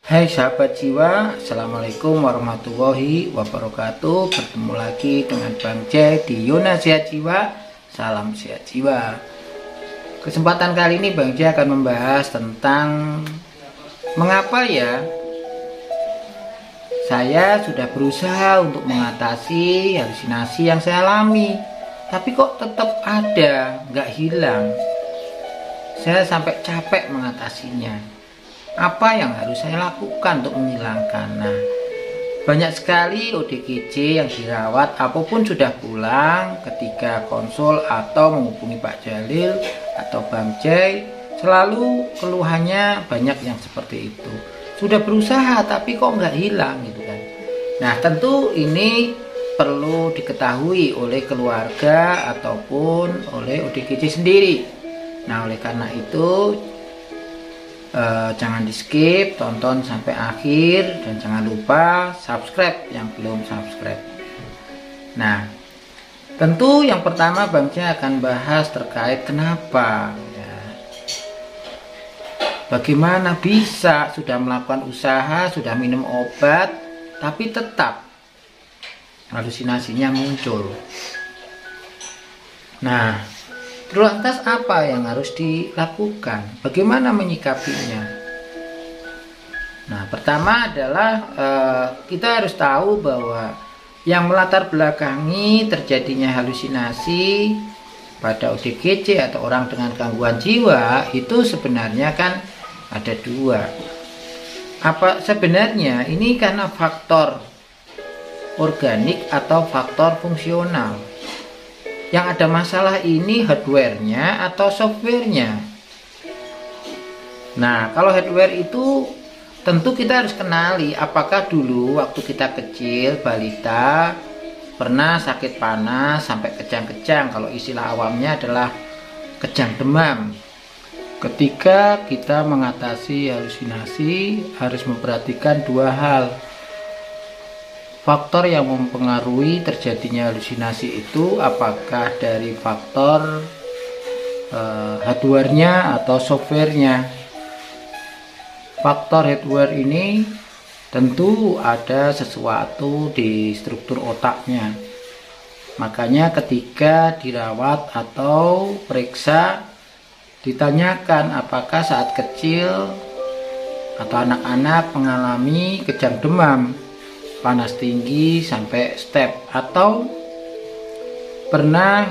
Hai sahabat jiwa, Assalamualaikum warahmatullahi wabarakatuh. Bertemu lagi dengan Bang J di Yona Sehat Jiwa. Salam sehat jiwa. Kesempatan kali ini Bang J akan membahas tentang mengapa ya saya sudah berusaha untuk mengatasi halusinasi yang saya alami, tapi kok tetap ada, nggak hilang. Saya sampai capek mengatasinya. Apa yang harus saya lakukan untuk menghilangkan? Nah, banyak sekali ODGJ yang dirawat apapun sudah pulang, ketika konsul atau menghubungi Pak Jalil atau Bang J, selalu keluhannya banyak yang seperti itu. Sudah berusaha tapi kok nggak hilang gitu kan. Nah, tentu ini perlu diketahui oleh keluarga ataupun oleh ODGJ sendiri. Nah, oleh karena itu jangan di skip, tonton sampai akhir, dan jangan lupa subscribe yang belum subscribe. Nah, tentu yang pertama Bang J akan bahas terkait kenapa ya, bagaimana bisa sudah melakukan usaha, sudah minum obat, tapi tetap halusinasinya muncul. Nah, lantas apa yang harus dilakukan? Bagaimana menyikapinya? Nah, pertama adalah kita harus tahu bahwa yang melatar belakangi terjadinya halusinasi pada ODGJ atau orang dengan gangguan jiwa itu sebenarnya kan ada dua. Apa sebenarnya ini karena faktor organik atau faktor fungsional? Yang ada masalah ini hardware-nya atau software-nya. Nah, kalau hardware itu tentu kita harus kenali apakah dulu waktu kita kecil, balita, pernah sakit panas sampai kejang-kejang. Kalau istilah awamnya adalah kejang demam. Ketika kita mengatasi halusinasi harus memperhatikan dua hal. Faktor yang mempengaruhi terjadinya halusinasi itu apakah dari faktor hardware-nya atau software-nya. Faktor hardware ini tentu ada sesuatu di struktur otaknya. Makanya ketika dirawat atau periksa ditanyakan apakah saat kecil atau anak-anak mengalami kejang demam, panas tinggi sampai step, atau pernah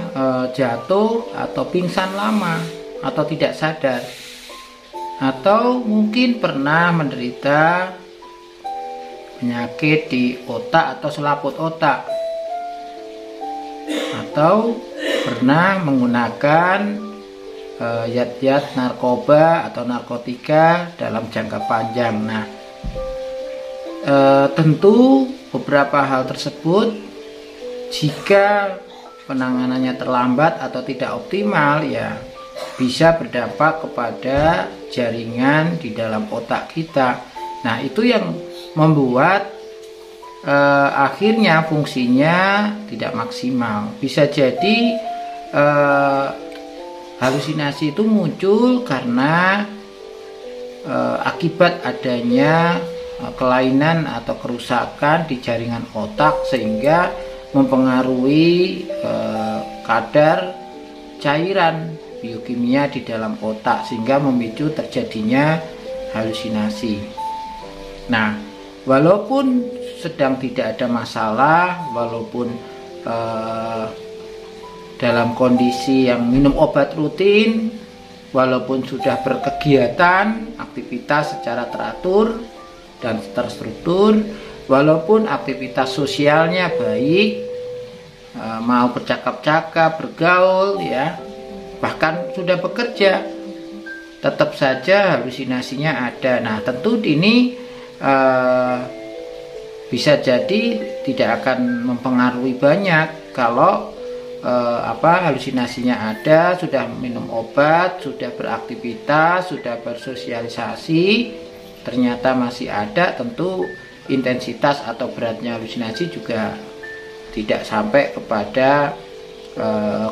jatuh atau pingsan lama atau tidak sadar, atau mungkin pernah menderita penyakit di otak atau selaput otak, atau pernah menggunakan zat-zat narkoba atau narkotika dalam jangka panjang. Nah, tentu beberapa hal tersebut jika penanganannya terlambat atau tidak optimal ya bisa berdampak kepada jaringan di dalam otak kita. Nah, itu yang membuat akhirnya fungsinya tidak maksimal. Bisa jadi halusinasi itu muncul karena akibat adanya kelainan atau kerusakan di jaringan otak sehingga mempengaruhi kadar cairan biokimia di dalam otak sehingga memicu terjadinya halusinasi. Nah, walaupun sedang tidak ada masalah, walaupun dalam kondisi yang minum obat rutin, walaupun sudah berkegiatan aktivitas secara teratur dan terstruktur, walaupun aktivitas sosialnya baik, mau bercakap-cakap, bergaul ya, bahkan sudah bekerja, tetap saja halusinasinya ada. Nah, tentu ini bisa jadi tidak akan mempengaruhi banyak kalau halusinasinya ada, sudah minum obat, sudah beraktivitas, sudah bersosialisasi, ternyata masih ada. Tentu intensitas atau beratnya halusinasi juga tidak sampai kepada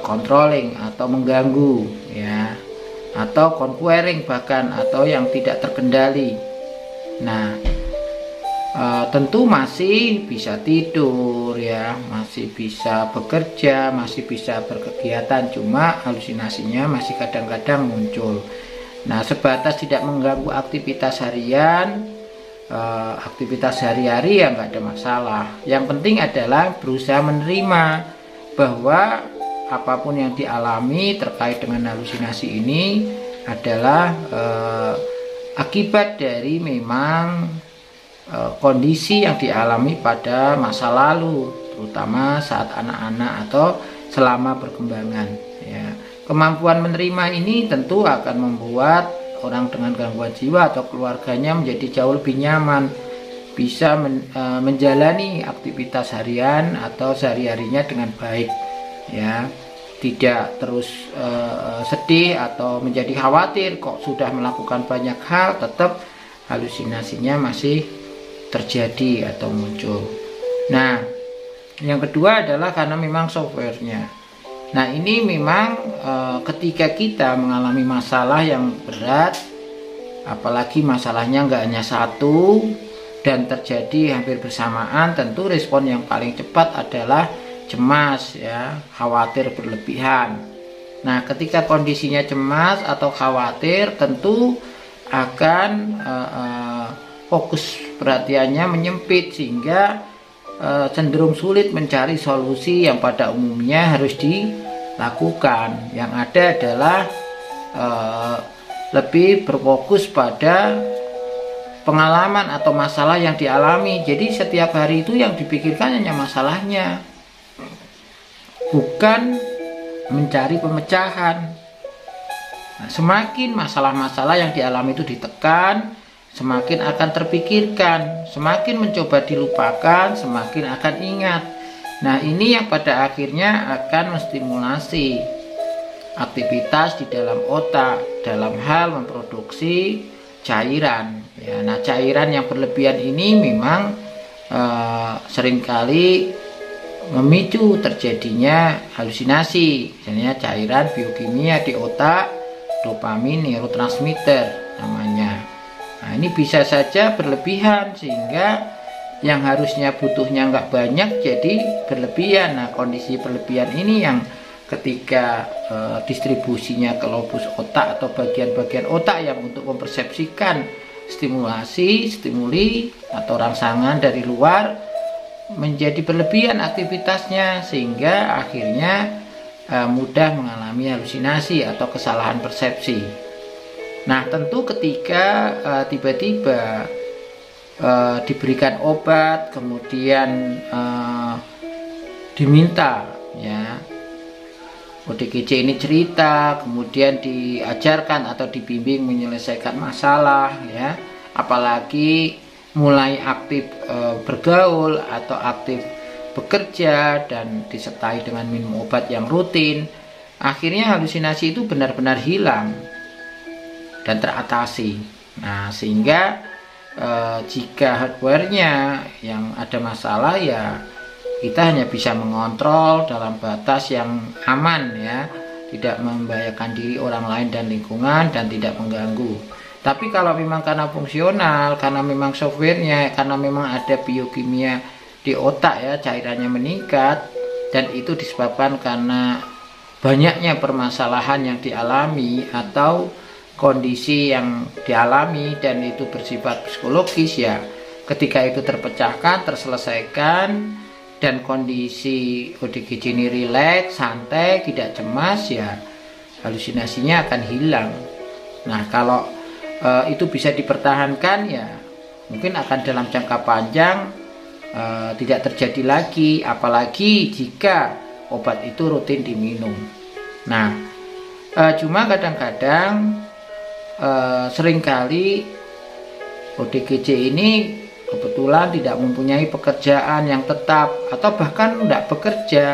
controlling atau mengganggu ya, atau conquering bahkan, atau yang tidak terkendali. Nah, tentu masih bisa tidur ya, masih bisa bekerja, masih bisa berkegiatan, cuma halusinasinya masih kadang-kadang muncul. Nah, sebatas tidak mengganggu aktivitas harian, aktivitas sehari-hari ya nggak ada masalah. Yang penting adalah berusaha menerima bahwa apapun yang dialami terkait dengan halusinasi ini adalah akibat dari memang kondisi yang dialami pada masa lalu, terutama saat anak-anak atau selama perkembangan ya. Kemampuan menerima ini tentu akan membuat orang dengan gangguan jiwa atau keluarganya menjadi jauh lebih nyaman, bisa menjalani aktivitas harian atau sehari-harinya dengan baik ya, tidak terus sedih atau menjadi khawatir kok sudah melakukan banyak hal tetap halusinasinya masih terjadi atau muncul. Nah, yang kedua adalah karena memang softwarenya. Nah, ini memang ketika kita mengalami masalah yang berat, apalagi masalahnya nggak hanya satu dan terjadi hampir bersamaan, tentu respon yang paling cepat adalah cemas ya, khawatir berlebihan. Nah, ketika kondisinya cemas atau khawatir, tentu akan fokus perhatiannya menyempit sehingga cenderung sulit mencari solusi yang pada umumnya harus dilakukan. Yang ada adalah lebih berfokus pada pengalaman atau masalah yang dialami. Jadi setiap hari itu yang dipikirkan hanya masalahnya, bukan mencari pemecahan. Nah, semakin masalah-masalah yang dialami itu ditekan, semakin akan terpikirkan, semakin mencoba dilupakan, semakin akan ingat. Nah, ini yang pada akhirnya akan menstimulasi aktivitas di dalam otak dalam hal memproduksi cairan ya. Nah, cairan yang berlebihan ini memang seringkali memicu terjadinya halusinasi. Misalnya cairan biokimia di otak, dopamin neurotransmitter namanya. Nah, ini bisa saja berlebihan sehingga yang harusnya butuhnya nggak banyak jadi berlebihan. Nah, kondisi berlebihan ini yang ketika distribusinya ke lobus otak atau bagian-bagian otak yang untuk mempersepsikan stimuli atau rangsangan dari luar menjadi berlebihan aktivitasnya sehingga akhirnya mudah mengalami halusinasi atau kesalahan persepsi. Nah, tentu ketika tiba-tiba diberikan obat, kemudian diminta ya ODGJ ini cerita, kemudian diajarkan atau dibimbing menyelesaikan masalah ya, apalagi mulai aktif bergaul atau aktif bekerja dan disertai dengan minum obat yang rutin, akhirnya halusinasi itu benar-benar hilang dan teratasi. Nah, sehingga jika hardware-nya yang ada masalah ya kita hanya bisa mengontrol dalam batas yang aman ya, tidak membahayakan diri orang lain dan lingkungan dan tidak mengganggu. Tapi kalau memang karena fungsional, karena memang softwarenya, karena memang ada biokimia di otak ya, cairannya meningkat dan itu disebabkan karena banyaknya permasalahan yang dialami atau kondisi yang dialami dan itu bersifat psikologis ya, ketika itu terpecahkan, terselesaikan dan kondisi ODGJ ini rileks, santai, tidak cemas ya, halusinasinya akan hilang. Nah, kalau itu bisa dipertahankan ya mungkin akan dalam jangka panjang tidak terjadi lagi, apalagi jika obat itu rutin diminum. Nah, cuma kadang-kadang seringkali ODGJ ini kebetulan tidak mempunyai pekerjaan yang tetap atau bahkan tidak bekerja,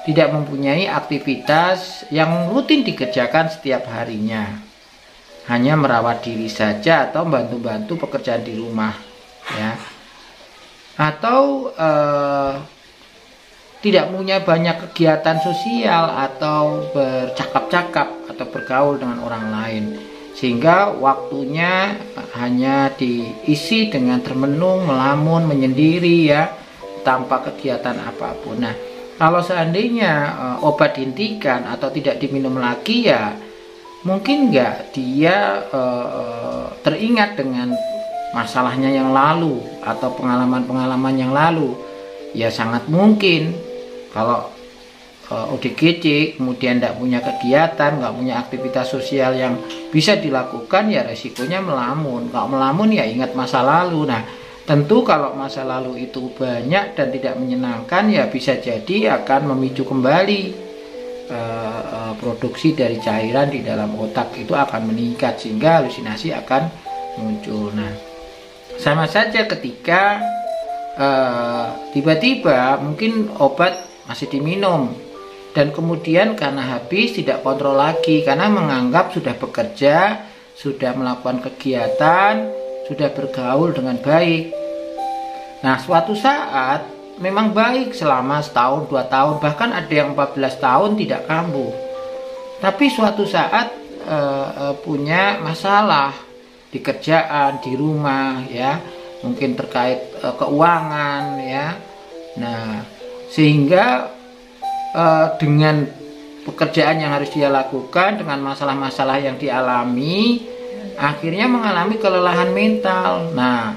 tidak mempunyai aktivitas yang rutin dikerjakan setiap harinya, hanya merawat diri saja atau bantu-bantu pekerjaan di rumah ya, atau tidak punya banyak kegiatan sosial atau bercakap-cakap atau bergaul dengan orang lain, sehingga waktunya hanya diisi dengan termenung, melamun, menyendiri ya, tanpa kegiatan apapun. Nah, kalau seandainya obat dihentikan atau tidak diminum lagi ya mungkin nggak dia teringat dengan masalahnya yang lalu atau pengalaman-pengalaman yang lalu. Ya sangat mungkin kalau ODGJ kemudian tidak punya kegiatan, nggak punya aktivitas sosial yang bisa dilakukan, ya resikonya melamun. Kalau melamun ya ingat masa lalu. Nah, tentu kalau masa lalu itu banyak dan tidak menyenangkan, ya bisa jadi akan memicu kembali produksi dari cairan di dalam otak itu akan meningkat sehingga halusinasi akan muncul. Nah, sama saja ketika tiba-tiba mungkin obat masih diminum dan kemudian karena habis tidak kontrol lagi karena menganggap sudah bekerja, sudah melakukan kegiatan, sudah bergaul dengan baik. Nah, suatu saat memang baik selama setahun, 2 tahun, bahkan ada yang 14 tahun tidak kambuh. Tapi suatu saat punya masalah di kerjaan, di rumah ya, mungkin terkait keuangan ya. Nah, sehingga dengan pekerjaan yang harus dia lakukan, dengan masalah-masalah yang dialami, akhirnya mengalami kelelahan mental. Nah,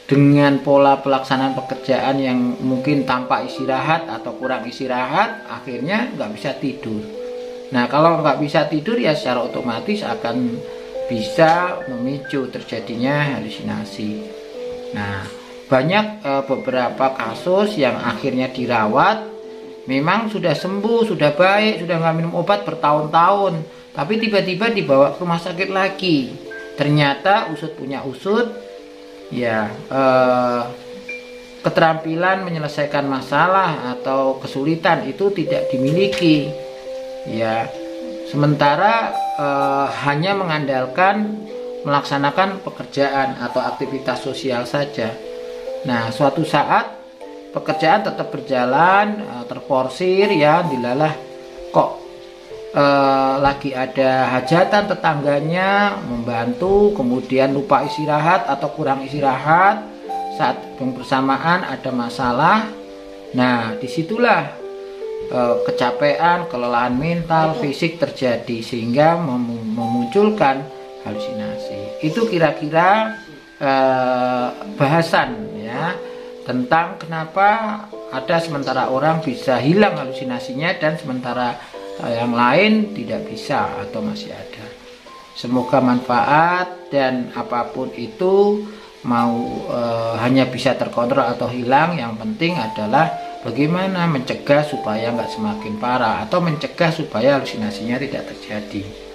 dengan pola pelaksanaan pekerjaan yang mungkin tanpa istirahat atau kurang istirahat, akhirnya nggak bisa tidur. Nah, kalau nggak bisa tidur ya secara otomatis akan bisa memicu terjadinya halusinasi. Nah, banyak beberapa kasus yang akhirnya dirawat, memang sudah sembuh, sudah baik, sudah nggak minum obat bertahun-tahun, tapi tiba-tiba dibawa ke rumah sakit lagi. Ternyata usut punya usut, ya keterampilan menyelesaikan masalah atau kesulitan itu tidak dimiliki ya, sementara hanya mengandalkan melaksanakan pekerjaan atau aktivitas sosial saja. Nah, suatu saat pekerjaan tetap berjalan, terporsir ya, dilalah kok lagi ada hajatan tetangganya membantu, kemudian lupa istirahat atau kurang istirahat, saat bersamaan ada masalah. Nah, disitulah kecapean, kelelahan mental, fisik terjadi sehingga memunculkan halusinasi. Itu kira-kira bahasan ya tentang kenapa ada sementara orang bisa hilang halusinasinya dan sementara yang lain tidak bisa atau masih ada. Semoga manfaat, dan apapun itu mau hanya bisa terkontrol atau hilang, yang penting adalah bagaimana mencegah supaya nggak semakin parah atau mencegah supaya halusinasinya tidak terjadi.